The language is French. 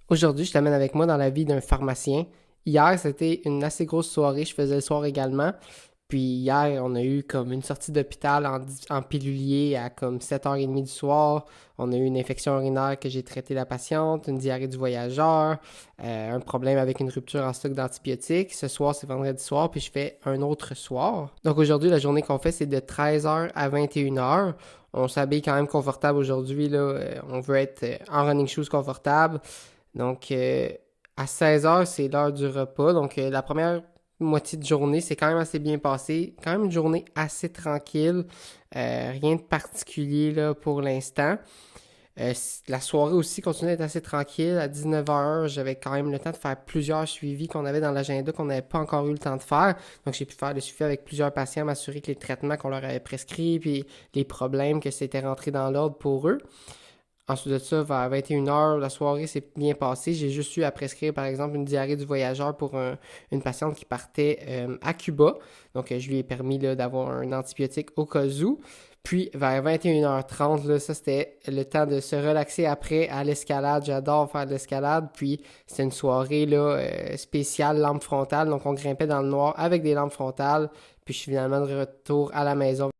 Aujourd'hui, je t'amène avec moi dans la vie d'un pharmacien. Hier, c'était une assez grosse soirée, je faisais le soir également. Puis hier, on a eu comme une sortie d'hôpital en pilulier à comme 7h30 du soir. On a eu une infection urinaire que j'ai traité la patiente, une diarrhée du voyageur, un problème avec une rupture en stock d'antibiotiques. Ce soir, c'est vendredi soir, puis je fais un autre soir. Donc aujourd'hui, la journée qu'on fait, c'est de 13h à 21h. On s'habille quand même confortable aujourd'hui, là. On veut être en running shoes confortable. Donc, à 16h, c'est l'heure du repas. Donc, la première moitié de journée, c'est quand même assez bien passé. Quand même une journée assez tranquille. Rien de particulier là, pour l'instant. La soirée aussi continue d'être assez tranquille. À 19h, j'avais quand même le temps de faire plusieurs suivis qu'on avait dans l'agenda qu'on n'avait pas encore eu le temps de faire. Donc, j'ai pu faire le suivi avec plusieurs patients, m'assurer que les traitements qu'on leur avait prescrits, puis les problèmes, que c'était rentré dans l'ordre pour eux. Ensuite de ça, vers 21h, la soirée s'est bien passée. J'ai juste eu à prescrire, par exemple, une diarrhée du voyageur pour une patiente qui partait à Cuba. Donc, je lui ai permis d'avoir un antibiotique au cas où. Puis, vers 21h30, là, ça, c'était le temps de se relaxer après à l'escalade. J'adore faire de l'escalade. Puis, c'était une soirée là, spéciale lampe frontale. Donc, on grimpait dans le noir avec des lampes frontales. Puis, je suis finalement de retour à la maison